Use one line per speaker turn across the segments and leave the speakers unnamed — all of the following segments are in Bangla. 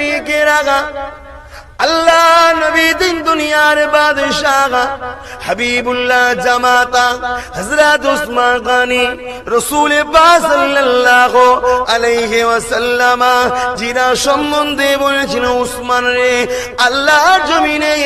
নবী কে রাগা আল্লাহ নবী দিন দুনিয়ার বাদশাহ হাবিবুল্লাহ জামাতা হযরত উসমান গনি রাসূল পাক সাল্লাল্লাহু আলাইহি ওয়াসাল্লাম জিনা সম্বন্ধে বলেছেন, উসমান রে, আল্লাহর জমিনে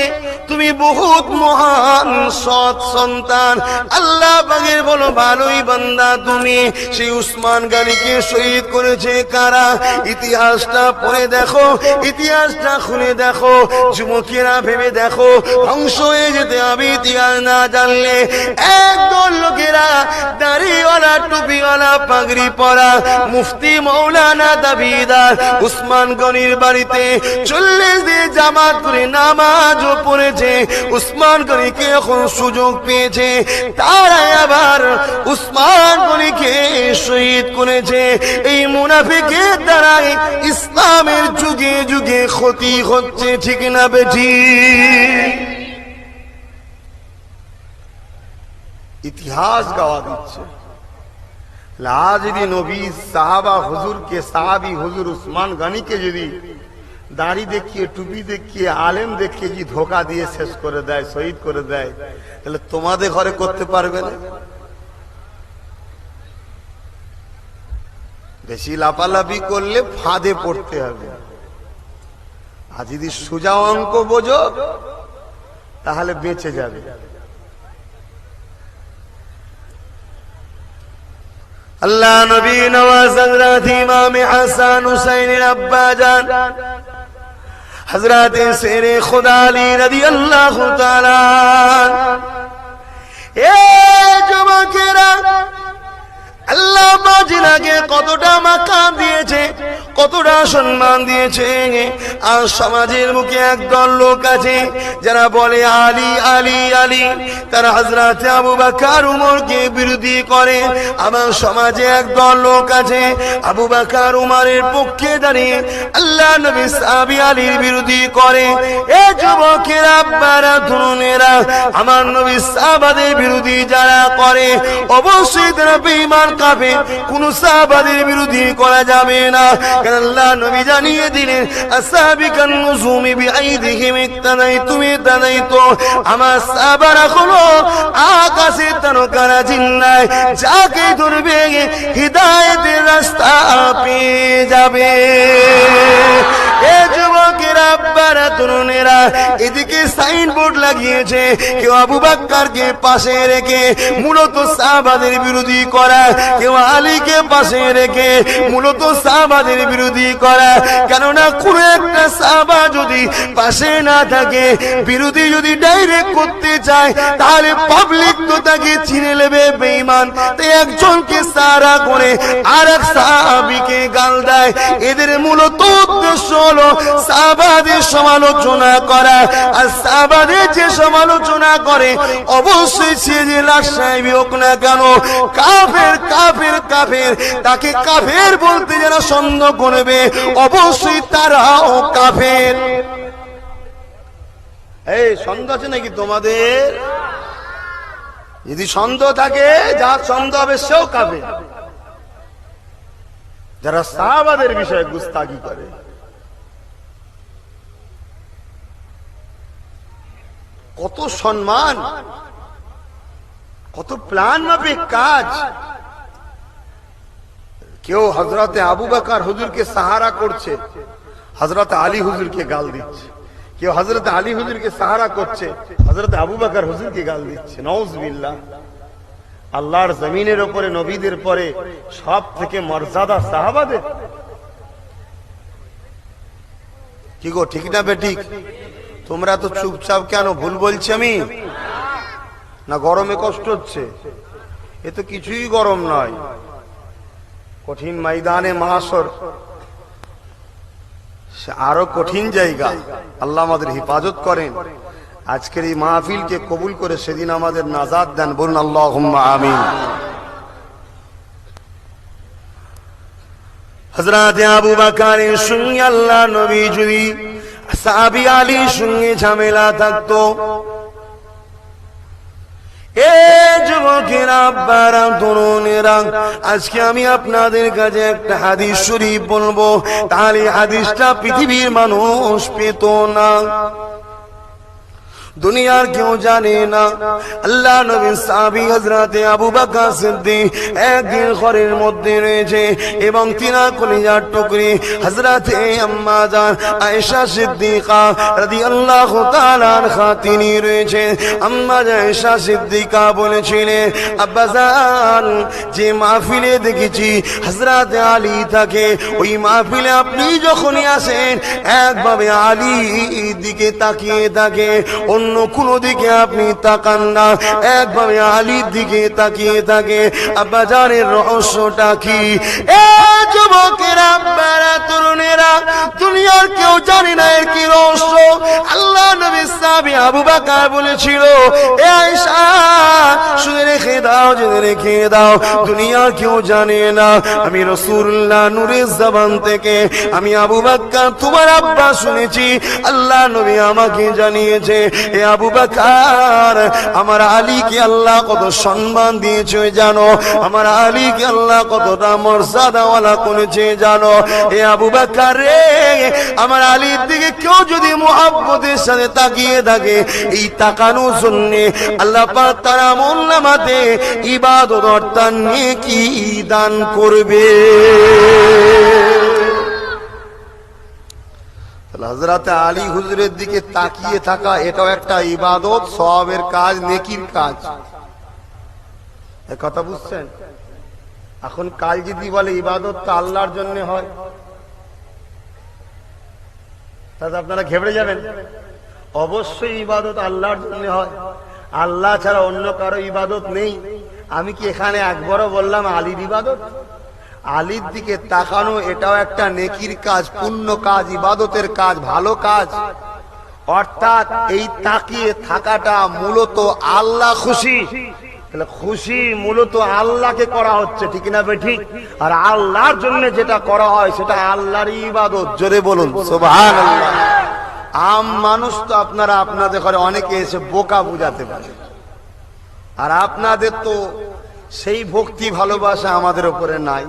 তুমি বহুত মহান সৎ সন্তান, আল্লাহ পাকের বলো ভালোই বান্দা তুমি। সেই উসমান গনিকে শহীদ করেছে কারা? ইতিহাসটা পড়ে দেখো, ইতিহাসটা খুলে দেখো। যুবকেরা ভেবে দেখো, ধ্বংস হয়ে যেতে হবে ইতিহাস না জানলে। একদল লোকেরা দাড়িওয়ালা টুপিওয়ালা পাগড়ি পরা মুফতি মৌলানা দাবিদার উসমান গনির বাড়িতে 40 দিন জামাত করে নামাজও পড়েছে। উসমান গনিকে এখন সুযোগ পেয়েছে, তারা আবার উসমান গনিকে শহীদ করেছে। এই মুনাফিকের দ্বারাই ইসলামের যুগে যুগে ক্ষতি হচ্ছে, ঠিক না বেঠি? ইতিহাস গাওয়া দিচ্ছে। আজ যদি নবী সাহাবা হুজুরকে, সাহাবি হুজুর উসমান গনিকে যদি দাড়ি দেখিয়ে, টুপি দেখিয়ে, আলেম দেখিয়ে যদি ধোকা দিয়ে শেষ করে দেয়, শহীদ করে দেয়, তাহলে তোমাদের ঘরে করতে পারবে না? বেশি লাফালাফি করলে ফাঁদে পড়তে হবে। আর যদি সোজা অঙ্ক বোঝো তাহলে বেঁচে যাবে। আল্লাহ নবী নওয়াজ হযরত ইমাম হাসান হুসাইনের আব্বা জান হযরত শেরে খুদা আলী রাদিয়াল্লাহু তাআলা, এ যুবকেরা, আল্লাহ বাজিনাকে কতটা মাকাম দিয়েছে, কতটা সম্মান দিয়েছে। আর সমাজের মুখে একদল লোক আছে যারা বলে আলী আলী আলী, তারা হযরত আবু বকর উমরকে বিরোধী করে। আমার সমাজে একদল লোক আছে আবু বকর উমরের পক্ষে দাঁড়িয়ে আল্লাহ নবী সাহাবী আলীর বিরোধী করে। এ যুবকেরা, আব্বারা, তরুণেরা, আমার নবী সাহাবাদের বিরোধী যারা করে, অবশ্যই তারা বেঈমান কাফের। কোন সাহাবাদের বিরোধী করা যাবে না, কারণ আল্লাহ নবী জানিয়ে দিলেন, আসহাবিকান নুজুমি বিআইদিহিম ইক্তাদাইতুম ইক্তাদাইতু। আমার সাহাবারা হলো আকাশে তারকারা, জিন্নায়, যাকে ধরবে হিদায়াতের রাস্তা পেয়ে যাবে। এ যুবকেরা, আব্বারা, তরুণেরা, এদিকে সাইনবোর্ড লাগিয়েছে কেউ আবু বকরকে পাশে রেখে মূলত সাহাবাদের বিরোধী করা, কেউ আলীকে পাশে রেখে মূলত সাহাবাদের বিরোধী করা। কেননা কোন একটা সাহাবা যদি পাশে না থাকে, বিরোধী যদি ডাইরেক্ট করতে চায়, তাহলে পাবলিক তো তাকে চিনে নেবে বেঈমান। তাই একজনকে সাহারা করে আর এক সাহাবীকে গাল দেয়। এদের মূলত উদ্দেশ্য হলো সাহাবাদের সমালোচনা করা। আর সাহাবাদের যে সমালোচনা করে, অবশ্যই সে যে লাশ সাহেবী হোক না কেন, কাফের কাফের কাফের, তাকে কাফের বলতে যারা সন্দেহ করবে, অবশ্যই তারাও কাফের। এই সন্দেহ আছে নাকি তোমাদের? যদি সন্দেহ থাকে, যার সন্দেহ হবে সেও কাফের। যারা সাহাবাদের বিষয়ে গুস্তাখি করে, কত সম্মান, কত প্ল্যান মাফিক কাজ। কেউ হযরতে আবু বকর হুজুরকে সাহারা করছে, হযরত আলী হুজুরকে গাল দিচ্ছে। কেউ হযরত আলী হুজুরকে সাহারা করছে, হযরত আবু বকর হুজুরকে গাল দিচ্ছে। নাউজুবিল্লাহ। আল্লাহর জমিনের উপরে নবীদের পরে সব থেকে মর্যাদা সাহাবাদের। কি গো, ঠিক না বেঠিক? তোমরা তো চুপচাপ কেন? ভুল বলছি আমি না? গরমে কষ্ট হচ্ছে? এ তো কিছুই গরম নয়। কঠিন ময়দানে মাহশর, আরো কঠিন জায়গা। আল্লাহ আমাদের হিফাজত করেন। আজকের এই মাহফিলকে কবুল করে সেদিন আমাদের নাজাত দেন। বলুন আল্লাহুম্মা আমিন। হযরত আবু বকরের সঙ্গে আল্লাহ নবী যদি সাহাবী আলীর সঙ্গে ঝামেলা থাকতো, এ যুবকেরা, আব্বারা, তরুণেরা, আজকে আমি আপনাদের কাছে একটা হাদিস শরীফ বলবো, তাহলে হাদিসটা পৃথিবীর মানুষ পেত না, দুনিয়ার কেউ জানে না। আল্লাহ নবীর সাহাবী হযরতে আবু বকর সিদ্দিক একদিন ঘরের মধ্যে রয়েছে এবং তিনার কলিজার টুকরি হযরতে আম্মা জান আয়েশা সিদ্দিকা রাদিয়াল্লাহু তাআলা আনহা তিনি রয়েছে। আম্মা জান আয়েশা সিদ্দিকা বলেছিলেন, আব্বা জান, যে মাহফিলে দেখেছি হযরতে আলী থাকে, ওই মাহফিলে আপনি যখনই আসেন একভাবে আলীর দিকে তাকিয়ে থাকে, অন্য কোন দিকে আপনি তাকান না, একভাবে আলীর দিকে তাকিয়ে থাকে। আব্বা জানের রহস্যটা কি? এ যুবকেরা, আব্বারা, তরুণেরা, দুনিয়ার কেউ জানে না এর কি রহস্য। আল্লাহ নবীর সাহাবী আবু বকর বলেছিল, এ আয়েশা, শুনে রেখে দাও, জেনে রেখে দাও, দুনিয়ার কেউ জানে না, আমি রাসূলুল্লাহ নূরের জবান থেকে আমি আবু বকর তোমার আব্বা শুনেছি, আল্লাহ নবী আমাকে জানিয়েছে, এ আবু বকর, আমার আলীকে আল্লাহ কত সম্মান দিয়েছে জানো, আমার আলীকে আল্লাহ কতটা মর্যাদাওয়ালা করেছে জানো। এ আবু বকর রে, আমার আলীর দিকে কেউ যদি মুহাব্বতের সাথে তাকিয়ে থাকে, এই তাকানোর জন্য আল্লাহ পাক তার আমলনামাতে ইবাদত অর্থাৎ নেকি দান করবে। হযরতে আলী হুজুরের দিকে তাকিয়ে থাকা এটাও একটা ইবাদত, সওয়াবের কাজ, নেকির কাজ। এই কথা বুঝছেন? এখন কাল যদি বলে ইবাদত তো আল্লাহর জন্য হয়, তাহলে আপনারা ঘেবড়ে যাবেন। অবশ্যই ইবাদত আল্লাহর জন্য হয়, আল্লাহ ছাড়া অন্য কারো ইবাদত নেই। আমি কি এখানে একবারও বললাম আলীর ইবাদত? আলীর দিকে তাকানো এটাও একটা নেকির কাজ, পুণ্য কাজ, ইবাদতের কাজ, ভালো কাজ। অর্থাৎ এই তাকিয়ে থাকাটা মূলত আল্লাহ খুশি, খুশি মূলত আল্লাহকে করা হচ্ছে, ঠিক না বেঠিক? আর আল্লাহর জন্য যেটা করা হয় সেটা আল্লাহর ইবাদত। জোরে বলুন সুবহানাল্লাহ। আম মানুষ তো আপনারা আপনাদের ঘরে অনেকে এসে বোকা বুঝাতে পারে, আর আপনাদের তো সেই ভক্তি ভালোবাসা আমাদের উপরে নাই।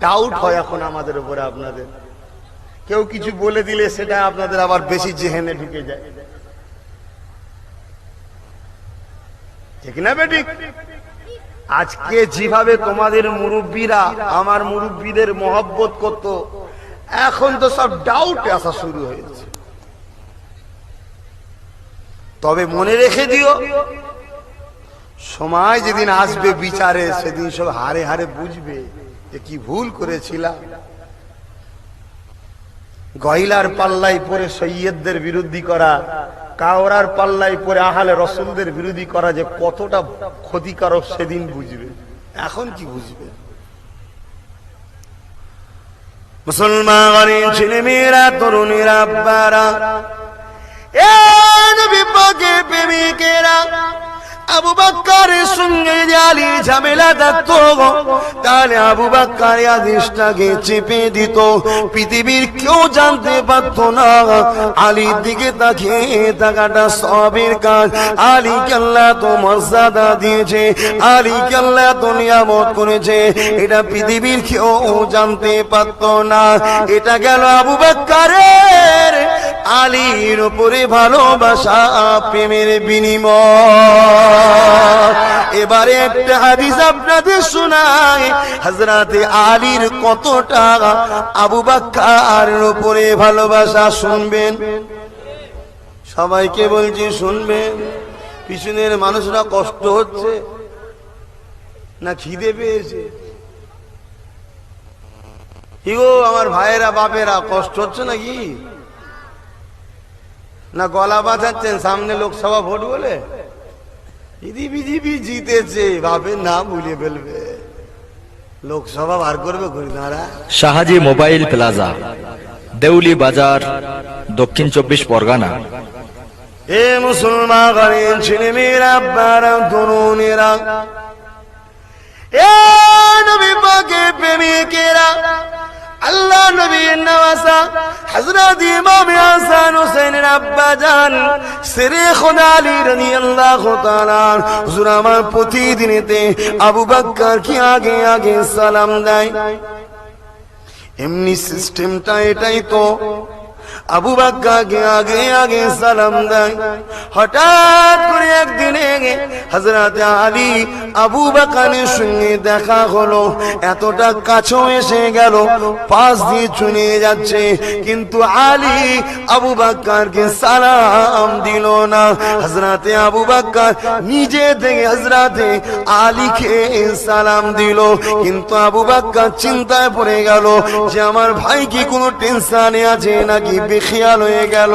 ডাউট হয় এখন আমাদের উপরে আপনাদের, কেউ কিছু বলে দিলে সেটা আপনাদের আবার বেশি জেহেনে ঢুকে যায়, ঠিক না বেঠিক? আজকে যেভাবে তোমাদের মুরব্বীরা আমার মুরব্বীদের মহব্বত করত, এখন তো সব ডাউটে আসা শুরু হয়েছে। তবে মনে রেখে দিও, সময় যেদিন আসবে বিচারে, সেদিন সব হারে হারে বুঝবে যে কি ভুল করেছিলাম। গহিলার পাল্লাই পরে সৈয়দদের বিরোধী করা, কাওরার পাল্লাই পরে আহলে রসুলদের বিরোধী করা যে কতটা ক্ষতিকারক সেদিন বুঝবে। এখন কি বুঝবে? মুসলমান ছেলেমেয়েরা, তরুণীরা, আব্বারা, এ নবী পাকের প্রেমিকেরা, আবু বকরের সঙ্গে যদি আলীর ঝামেলা থাকতো, তাহলে আবু বকর আদেশটাকে চেপে দিত, পৃথিবীর কেউ জানতে পারত না। আলীর দিকে তাকিয়ে থাকাটা সওয়াবের কাজ। আলীকে আল্লাহ তো মর্যাদা দিয়েছে, আলীকে আল্লাহ তো নিয়ামত করেছে, এটা পৃথিবীর কেউ জানতে পারত না। এটা গেল আবু বকরের আলীর উপরে ভালোবাসা, প্রেমের বিনিময়। এবারে একটা হাদিস আপনাদের শোনাই, হযরতে আলীর কতটা আবু বকরের উপরে ভালোবাসা। শুনবেন, সবাইকে বলছি শুনবেন। পিছনের মানুষরা কষ্ট হচ্ছে না খিদে পেয়েছে? কি গো আমার ভাইয়েরা, বাপেরা, কষ্ট হচ্ছে নাকি? না গলা বাঁচাচ্ছেন সামনে লোকসভা ভোট বলে? বিজেপি জিতেছে, বাপের নাম ভুলিয়ে ফেলবে, লোকসভা বার করবে ঘুরিদারা।
শাহাজি মোবাইল প্লাজা, দেউলি বাজার, দক্ষিণ 24 পরগনা।
এ মুসলমান ঘরের ছেলেমেয়েরা, আব্বারা, তরুণেরা, এ নবী পাকের প্রেমিকেরা, আল্লাহ নবীর দিনের নওয়াসা হযরত ইমাম হাসান হোসেনের আব্বা জান শেরে খোদা আলী রাদিয়াল্লাহু তাআলা হুজুর আমার প্রতিদিনেতে আবু বকর কি আগে আগে সালাম দেয়। এমনি সিস্টেমটা এটাই তো, আবু বকরকে আগে আগে সালাম দেয়। হঠাৎ করে একদিনে হযরত আলী আবু বকরের সঙ্গে দেখা হলো, এতটা কাছে এসে গেল, পাশ দিয়ে চলে যাচ্ছে, কিন্তু আলী আবু বকরকে সালাম দিল না। হযরত আবু বকর নিজে থেকে হযরত আলীকে সালাম দিল, কিন্তু আবু বকর চিন্তায় পড়ে গেল যে আমার ভাই কি কোনো টেনশনে আছে নাকি বেখিয়াল হয়ে গেল।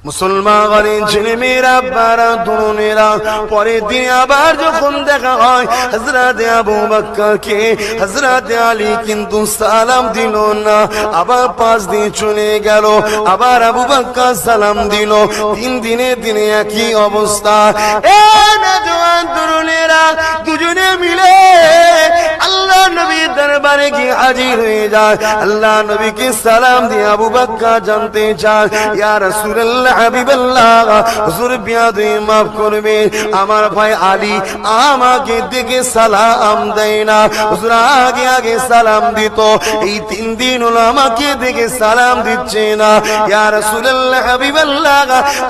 মুসলমান ছেলে মেয়েরা বারা তরুণেরা পরের দিন আবার যখন দেখা হয় হযরত আবু বকরকে হযরত আলী কিন্তু সালাম দিল না, আবার পাশ দিয়ে চলে গেল, আবার আবু বকর সালাম দিল। 3 দিনে দিনে একই অবস্থা। এ নওজোয়ান তরুণেরা দুজনে মিলে আল্লাহ নবীর দরবারে গিয়ে হাজির হয়ে যায়। আল্লাহ নবীকে সালাম দিয়ে আবু বকর জানতে চায়, ইয়া রাসূলুল্লাহ হাবিবাল্লাহ, হুজুর বিয়াদবি মাফ করবে, আমার ভাই আলী আমাকে দেখে সালাম দেয় না। হুজুর আগে আগে সালাম দিত, এই 3 দিন হলো আমাকে দেখে সালাম দিচ্ছে না। ইয়া রাসূলুল্লাহ হাবিবাল্লাহ,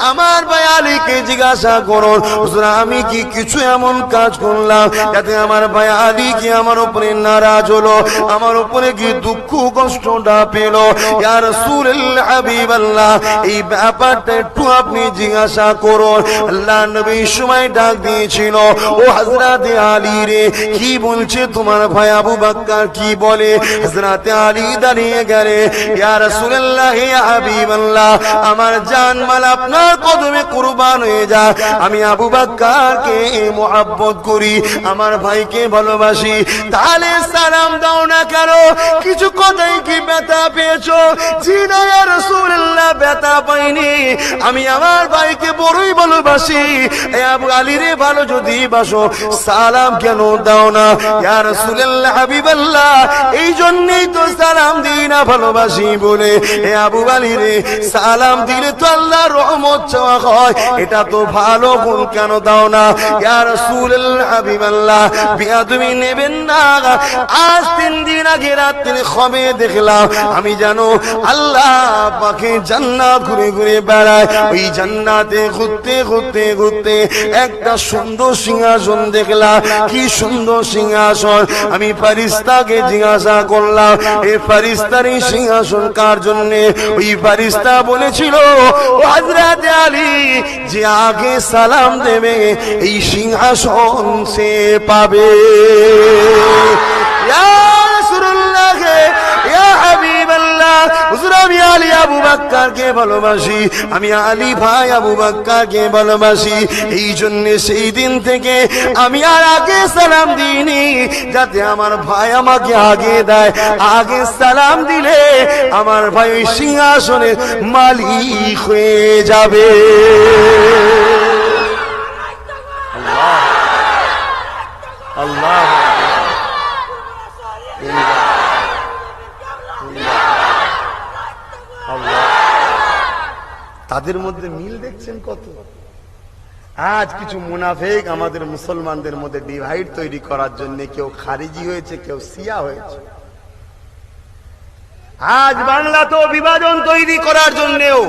আমার ভাই আলীকে জিজ্ঞাসা করুন, হুজুর আমি কি কিছু এমন কাজ করলাম যাতে আমার ভাই আলী কি আমার উপরে নারাজ হলো, আমার উপরে কি দুঃখ কষ্টটা পেল? ইয়া রাসূলুল্লাহ হাবিবাল্লাহ, এই ব্যাপারটা একটু আপনি জিজ্ঞাসা করুন। আল্লাহ নবী সময় ডাক দিয়েছিল, ও হযরত আলী রে, কি বলছে তোমার ভাই আবু বকর, কি বলে? হযরত আলী দাঁড়িয়ে গেলে, ইয়া রাসূলুল্লাহ ইয়া হাবিবাল্লাহ, আমার জান মাল আপনার কদমে কুরবান হয়ে যায়, আমি আবু বকরকে মুহাব্বত করি, আমার ভাইকে ভালোবাসি, তাহলে সালাম দাও না কেন? কিছু কথাই কি ব্যথা পেয়েছো? জি না ইয়া রাসূলুল্লাহ, ব্যথা পাইনি, আমি আমার ভাইকে বড়ই ভালোবাসি। এ আবু আলী রে, ভালো যদি বাসো সালাম কেন দাও না? ইয়া রাসূলুল্লাহ হাবিবাল্লাহ, এই জন্যই তো সালাম দিই না, ভালোবাসি বলে। এ আবু আলী রে, সালাম দিলে তো আল্লাহর রহমত চাওয়া হয়, এটা তো ভালো গুণ, কেন দাও না? ইয়া রাসূলুল্লাহ হাবিবাল্লাহ, বিয়াদবি নেবেন না। আজ 3 দিন আগে রাত্রে খবে দেখলাম, আমি জানো আল্লাহ পাকে জান্নাত ঘুরে ঘুরে বেড়ায়, ওই জান্নাতে ঘুরতে ঘুরতে ঘুরতে একটা সুন্দর সিংহাসন দেখলাম। কি সুন্দর সিংহাসন! আমি ফেরেশতাকে জিজ্ঞাসা করলাম, এই ফেরেশতার এই সিংহাসন কার জন্য? ওই ফেরেশতা বলেছিল, ও হযরত আলী, যে আগে সালাম দেবে এই সিংহাসন সে পাবে। ইয়া রাসূলুল্লাহ, ইয়া হাবিবাল্লাহ, হুজুর আমি আলী আবু বকরকে ভালোবাসি, আমি আলী ভাই আবু বকরকে ভালোবাসি, এই জন্য সেই দিন থেকে আমি আর আগে সালাম দিইনি, যাতে আমার ভাই আমাকে আগে দেয়। আগে সালাম দিলে আমার ভাই ওই সিংহাসনের মালিক হয়ে যাবে। আল্লাহ তাদের মধ্যে মিল দেখছেন কত? আজ কিছু মুনাফিক আমাদের মুসলমানদের মধ্যে ডিভাইড তৈরি করার জন্য কেউ খারিজি হয়েছে, কেউ শিয়া হয়েছে। আজ বাংলা তো বিভাজন তৈরি করার জন্যও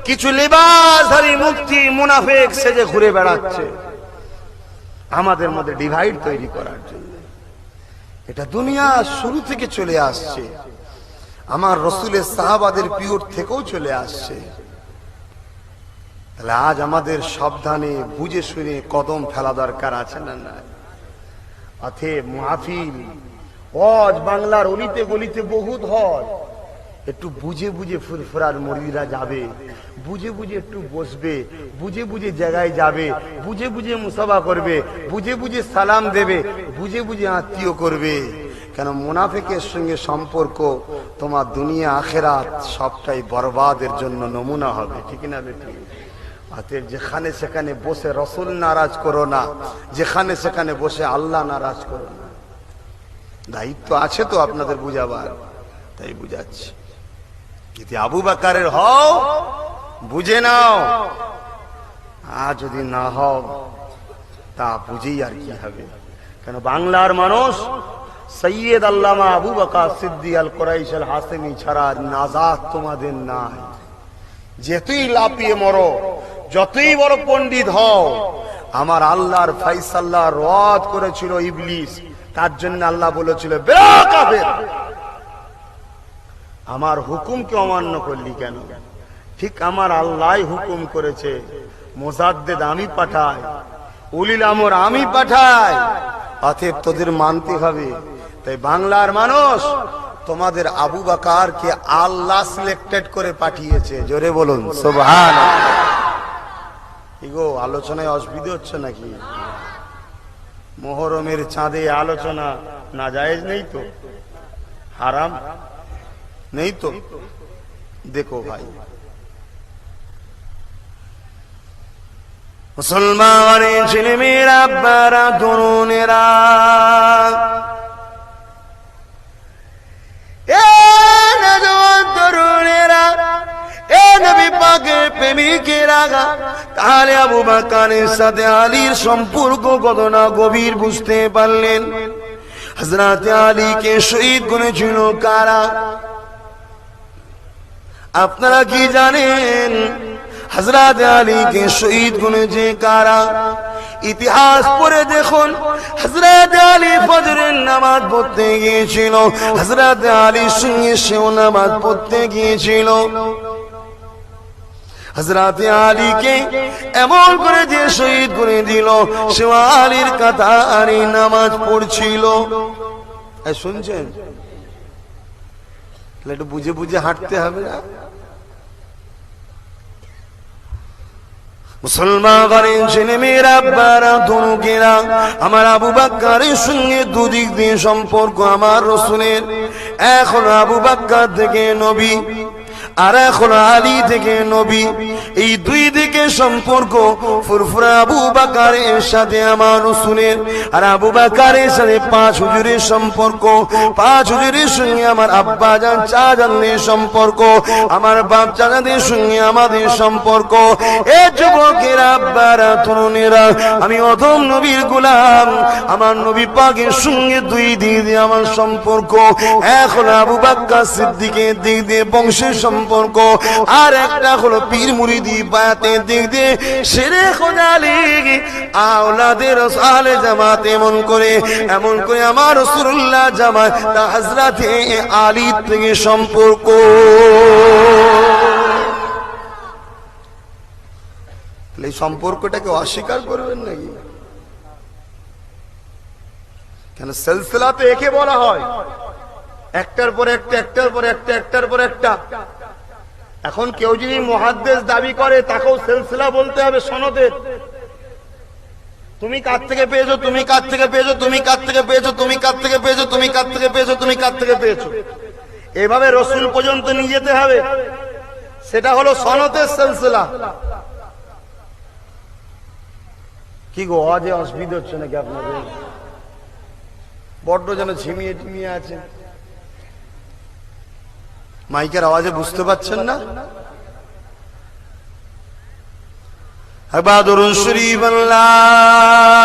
কিছু লেবাসধারী মুফতি মুনাফিক সেজে ঘুরে বেড়াচ্ছে আমাদের মধ্যে ডিভাইড তৈরি করার জন্য। এটা দুনিয়া শুরু থেকে চলে আসছে, আমার রাসূলের সাহাবাদের পিওর থেকেও চলে আসছে। তাহলে আজ আমাদের সাবধানে বুঝে শুনে কদম ফেলা দরকার আছে না? না, অতএব মাহফিল হজ বাংলার অলিতে গলিতে বহুত হয়, একটু বুঝে বুঝে ফুরফুরার মুরিদরা যাবে, বুঝে বুঝে একটু বসবে, বুঝে বুঝে জায়গায় যাবে, বুঝে বুঝে মুসাফা করবে, বুঝে বুঝে সালাম দেবে, বুঝে বুঝে আত্মীয় করবে। কেন মুনাফিকের সঙ্গে সম্পর্ক তোমার দুনিয়া আখেরাত সবটাই বরবাদের জন্য নমুনা হবে, ঠিক না বেটি? অতএব যেখানে সেখানে বসে রসুল নারাজ করো না, যেখানে সেখানে বসে আল্লাহ নারাজ করো না। দায়িত্ব আছে তো আপনাদের বুঝাবার, তাই বুঝাচ্ছি। যদি আবু বকরের হও বুঝে নাও, আর যদি না হও তা বুঝেই আর কি হবে। কেন বাংলার মানুষ সৈয়দ আল্লামা আবু বকর সিদ্দিক আল কুরাইশ আল হাসেমি ছাড়া নাজাত তোমাদের নাই। যতই লাফিয়ে মরো, যতই বড় পণ্ডিত হও, আমার আল্লাহর ফায়সালা রদ করেছিল ইবলিস, তার জন্য আল্লাহ বলেছিল বেরা কাফের, আমার হুকুমকে অমান্য করলি কেন? ঠিক আমার আল্লাহ হুকুম করেছে, মুজাদ্দিদ আমি পাঠাই, উলিল আমর আমি পাঠাই, অতএব তোদের মানতে হবে। তাই বাংলার মানুষ তোমাদের আবু বকরকে আল্লাহ সিলেক্টেড করে পাঠিয়েছে। জোরে বলুন সুবহানাল্লাহ। কি গো, আলোচনায় অসুবিধা হচ্ছে নাকি? মুহররমের চাঁদে আলোচনা নাজায়েজ নেই তো? হারাম নেই তো? দেখো ভাই, মুসলমানের ছেলে মেয়েরা, আব্বারা, তরুণেরা, তরুণেরা, এ নবী পাকের প্রেমিকেরা, তাহলে আবু বকরের সাথে আলীর সম্পর্ক কত না গভীর বুঝতে পারলেন। হযরত আলীকে শহীদ করেছিল কারা? আপনারা কি জানেন হযরত আলীকে শহীদ করেছে কারা? ইতিহাস পড়ে দেখুন। হযরত আলী ফজরের নামাজ পড়তে গিয়েছিল, হযরত আলীর সঙ্গে সেও নামাজ পড়তে গিয়েছিল। হযরত আলীকে এমন করে যে শহীদ করে দিল, সে আলীর কাতারে নামাজ পড়ছিল। শুনছেন? একটু বুঝে বুঝে হাঁটতে হবে না? মুসলমানের ছেলে মেয়েরা, আব্বারা, তরুণেরা, আমার আবু বকরের সঙ্গে দুদিক দিয়ে সম্পর্ক আমার রাসূলের। এখন আবু বকর থেকে নবী, আর এখন আলী থেকে নবী, এই দুই দিকে সম্পর্ক। ফুরফুরা আবু বকরের সাথে আমার রাসূলের, আর আবু বকরের সাথে পাঁচ হুজুরের সম্পর্ক। পাঁচ হুজুরের সঙ্গে আমার আব্বা জান চাচাদের সম্পর্ক, আমার বাপ চাচাদের সঙ্গে আমাদের সম্পর্ক। এ যুবকেরা, আব্বারা, তরুণেরা, আমি অধম নবীর গোলাম, আমার নবী পাকের সঙ্গে দুই দিক দিয়ে আমার সম্পর্ক। এখন আবু বকর সিদ্দিকের দিক দিয়ে বংশের সম্পর্ক, আর একটা হলো পীর মুরিদি বায়াতের দিক দিয়ে শেরে খোদা আলী আওলাদের আলে জামাত। এমন করে আমার রাসূলুল্লাহ জামাত হযরত আলী থেকে সম্পর্ক। এই সম্পর্কটাকে অস্বীকার করবেন নাকি? কেন সিলসিলাতে একে বলা হয়, একটার পর একটা, একটার পর একটা, একটার পর একটা। এখন কেউ যদি মুহাদ্দিস দাবি করে, তাকেও সিলসিলা বলতে হবে সনদের। তুমি কার থেকে পেয়েছো, তুমি কার থেকে পেয়েছো, তুমি কার থেকে পেয়েছো, তুমি কার থেকে পেয়েছো, তুমি কার থেকে পেয়েছো, তুমি কার থেকে পেয়েছো, এভাবে রাসূল পর্যন্ত নিয়ে যেতে হবে। সেটা হলো সনদের সিলসিলা। কি গো, আজ অসুবিধা হচ্ছে নাকি আপনাদের? বড্ড যেন ঝিমিয়ে টিমিয়ে আছে, মাইকের আওয়াজে বুঝতে পাচ্ছেন না? একবার দরুদ শরীফ আল্লাহ